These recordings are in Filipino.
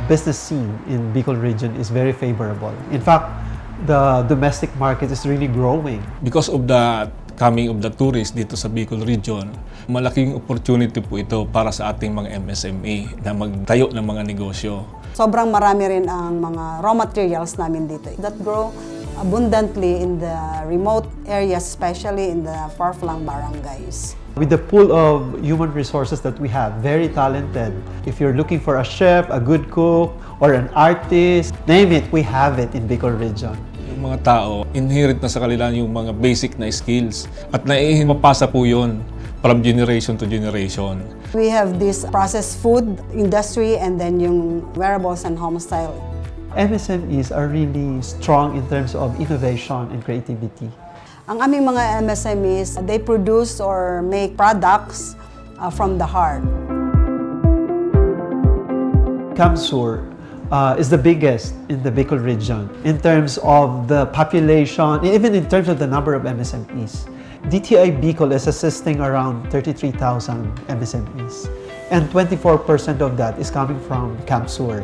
business scene in Bicol region is very favorable. In fact, the domestic market is really growing. Because of the coming of the tourists dito sa Bicol region, malaking opportunity po ito para sa ating mga MSME na magtayo ng mga negosyo. Sobrang marami rin ang mga raw materials namin dito that grow abundantly in the remote areas, especially in the far-flung barangays. With the pool of human resources that we have, very talented. If you're looking for a chef, a good cook, or an artist, name it, we have it in Bicol region. Yung mga tao, inherit na sa kanila yung mga basic na skills at naipapasa po yun from generation to generation. We have this processed food industry and then yung wearables and homestyle. MSMEs are really strong in terms of innovation and creativity. Ang aming mga MSMEs, they produce or make products from the heart. Camsur is the biggest in the Bicol region in terms of the population, even in terms of the number of MSMEs. DTI Bicol is assisting around 33,000 MSMEs, and 24% of that is coming from Camsur.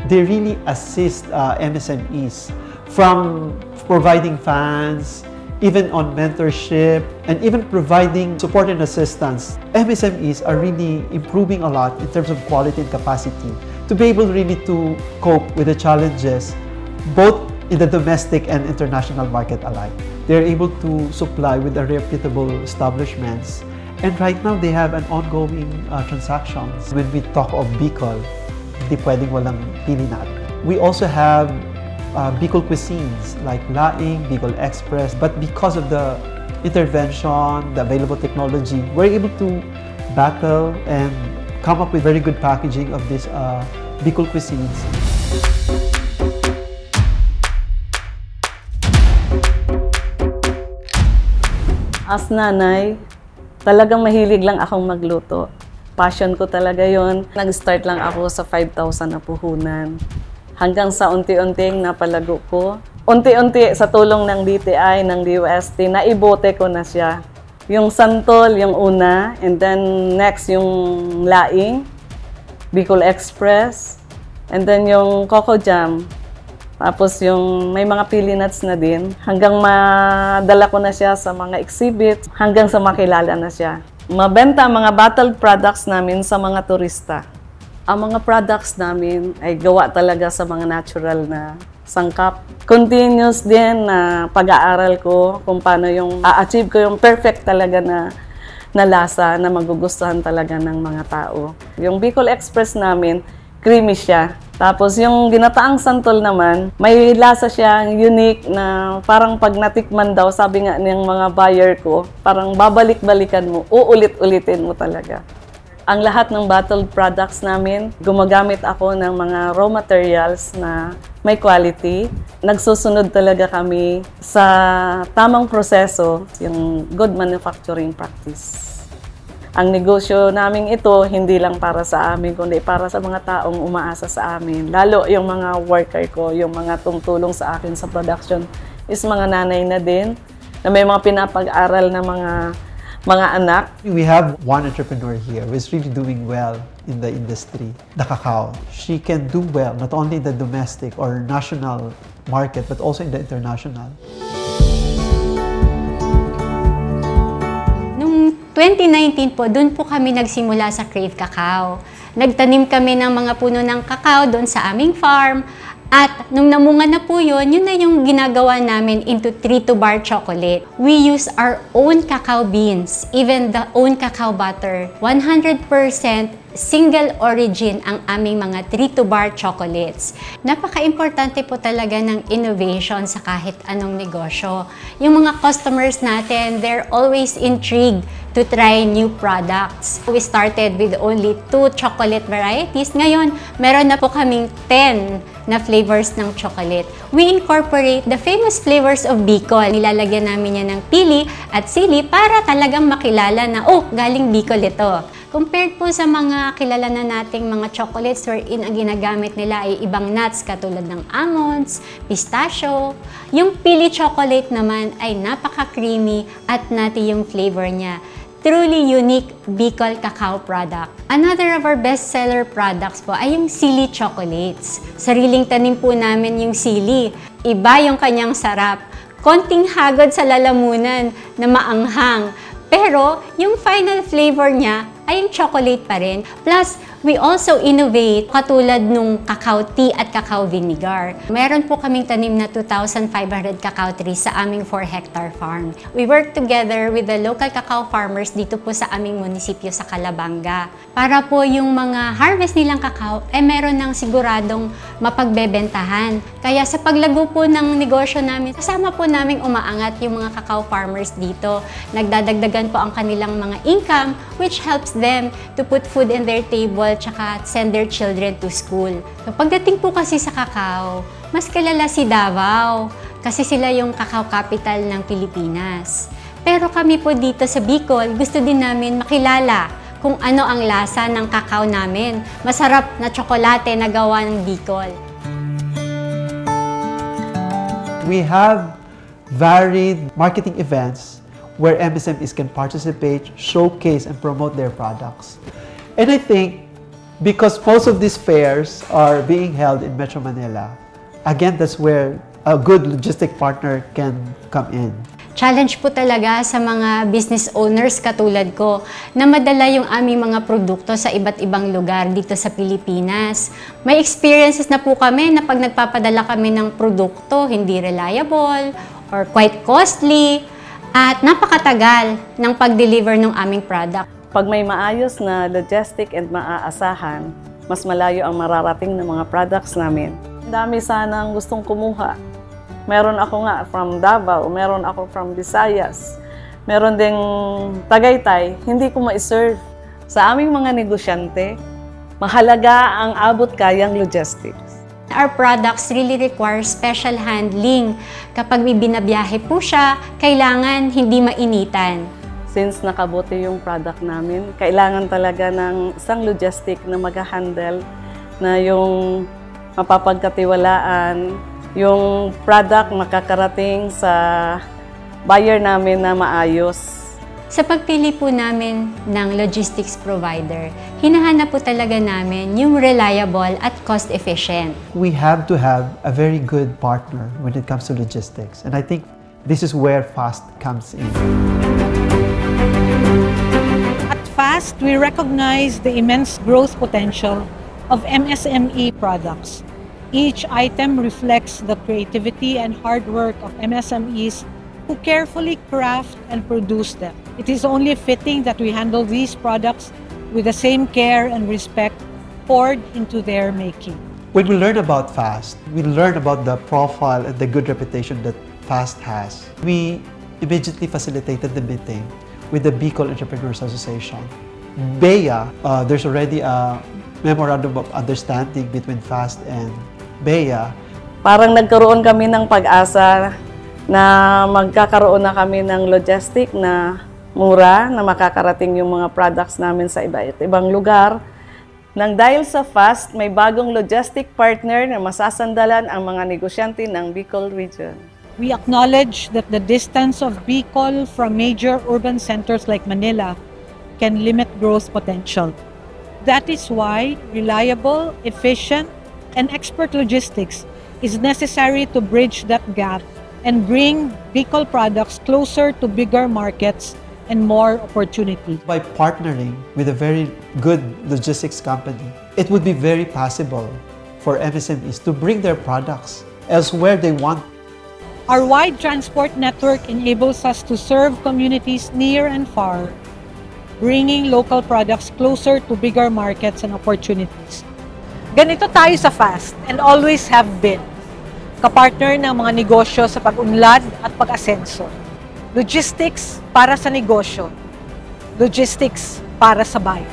They really assist MSMEs from providing funds, even on mentorship, and even providing support and assistance. MSMEs are really improving a lot in terms of quality and capacity to be able really to cope with the challenges both in the domestic and international market alike. They're able to supply with the reputable establishments, and right now they have an ongoing transactions. When we talk of Bicol, hindi pwedeng walang pilinat. We also have Bicol cuisines like Laing, Bicol Express, but because of the intervention, the available technology, we're able to battle and come up with very good packaging of these Bicol cuisines. As nanay, talagang mahilig lang akong magluto. Passion ko talaga yon. Nag-start lang ako sa 5,000 na puhunan. Hanggang sa unti-unting napalago ko. Unti-unti sa tulong ng DTI, ng DOST, naibote ko na siya. Yung santol, yung una, and then next yung laing, Bicol Express, and then yung Coco Jam. Tapos yung may mga pili nuts na din. Hanggang madala ko na siya sa mga exhibits, hanggang sa makilala na siya. Mabenta ang mga bottled products namin sa mga turista. Ang mga products namin ay gawa talaga sa mga natural na sangkap. Continuous din na pag-aaral ko kung paano yung a-achieve ko yung perfect talaga na lasa na magugustuhan talaga ng mga tao. Yung Bicol Express namin, creamy siya. Tapos yung ginataang santol naman, may lasa siya unique na parang pag natikman daw, sabi nga ng mga buyer ko, parang babalik-balikan mo, uulit-ulitin mo talaga. Ang lahat ng bottled products namin, gumagamit ako ng mga raw materials na may quality. Nagsusunod talaga kami sa tamang proseso, yung good manufacturing practice. Ang negosyo namin ito, hindi lang para sa amin, kundi para sa mga taong umaasa sa amin. Lalo yung mga worker ko, yung mga tumutulong sa akin sa production, is mga nanay na din, na may mga pinapag-aral na mga anak. We have one entrepreneur here who is really doing well in the industry, the cacao. She can do well not only in the domestic or national market but also in the international. Noong 2019 po, doon po kami nagsimula sa Crave Cacao. Nagtanim kami ng mga puno ng cacao doon sa aming farm. At nung namunga na po yun na yung ginagawa namin into 3-to-bar chocolate. We use our own cacao beans, even the own cacao butter. 100% single origin ang aming mga 3-to-bar chocolates. Napaka-importante po talaga ng innovation sa kahit anong negosyo. Yung mga customers natin, they're always intrigued to try new products. We started with only 2 chocolate varieties. Ngayon, meron na po kaming 10 na flavors ng chocolate. We incorporate the famous flavors of Bicol. Nilalagyan namin yan ng pili at sili para talagang makilala na, oh, galing Bicol ito. Compared po sa mga kilala na nating mga chocolates wherein ang ginagamit nila ay ibang nuts katulad ng almonds, pistachio, yung pili chocolate naman ay napaka-creamy at nutty yung flavor niya. truly unique Bicol cacao product. Another of our bestseller products po ay yung sili chocolates. Sariling tanim po namin yung sili. Iba yung kanyang sarap. Konting hagod sa lalamunan na maanghang. Pero yung final flavor niya ay yung chocolate pa rin. Plus, we also innovate katulad nung cacao tea at cacao vinegar. Meron po kaming tanim na 2,500 cacao trees sa aming 4-hectare farm. We work together with the local cacao farmers dito po sa aming munisipyo sa Calabanga. Para po yung mga harvest nilang cacao, meron ng siguradong mapagbebentahan. Kaya sa paglago po ng negosyo namin, kasama po namin umaangat yung mga cacao farmers dito. Nagdadagdagan po ang kanilang mga income, which helps them to put food in their table tsaka send their children to school. So, pagdating po kasi sa cacao, mas kilala si Davao kasi sila yung cacao capital ng Pilipinas. Pero kami po dito sa Bicol, gusto din namin makilala kung ano ang lasa ng cacao namin. Masarap na tsokolate na gawa ng Bicol. We have varied marketing events where MSMEs can participate, showcase, and promote their products. And I think because most of these fairs are being held in Metro Manila, again, that's where a good logistic partner can come in. Challenge po talaga sa mga business owners katulad ko na madala yung aming mga produkto sa iba't ibang lugar dito sa Pilipinas. May experiences na po kami na pag nagpapadala kami ng produkto, hindi reliable or quite costly at napakatagal ng pag-deliver ng aming product. Pag may maayos na logistic and maaasahan, mas malayo ang mararating ng mga products namin. Dami sanang gustong kumuha. Meron ako nga from Davao, meron ako from Visayas, meron ding Tagaytay, hindi ko ma-serve. Sa aming mga negosyante, mahalaga ang abot kayang logistics. Our products really require special handling. Kapag may binabiyahe po siya, kailangan hindi mainitan. Since nakabuti yung product namin, kailangan talaga ng isang logistic na mag-handle na yung mapapagkatiwalaan, yung product makakarating sa buyer namin na maayos. Sa pagpili po namin ng logistics provider, hinahanap po talaga namin yung reliable at cost-efficient. We have to have a very good partner when it comes to logistics. And I think this is where FAST comes in. At FAST, we recognize the immense growth potential of MSME products. Each item reflects the creativity and hard work of MSMEs who carefully craft and produce them. It is only fitting that we handle these products with the same care and respect poured into their making. When we learn about FAST, we learn about the profile and the good reputation that FAST has. We immediately facilitated the meeting with the Bicol Entrepreneurs Association. BEA, there's already a memorandum of understanding between FAST and BEA. Parang nagkaroon kami ng pag-asa na magkakaroon na kami ng logistic na mura na makakarating yung mga products namin sa iba't ibang lugar. Nang dahil sa FAST, may bagong logistic partner na masasandalan ang mga negosyante ng Bicol Region. We acknowledge that the distance of Bicol from major urban centers like Manila can limit growth potential. That is why reliable, efficient, and expert logistics is necessary to bridge that gap and bring Bicol products closer to bigger markets and more opportunity. By partnering with a very good logistics company, it would be very possible for MSMEs to bring their products elsewhere they want. Our wide transport network enables us to serve communities near and far, bringing local products closer to bigger markets and opportunities. Ganito tayo sa FAST and always have been. Kapartner ng mga negosyo sa pag-unlad at pag-asenso. Logistics para sa negosyo. Logistics para sa bayan.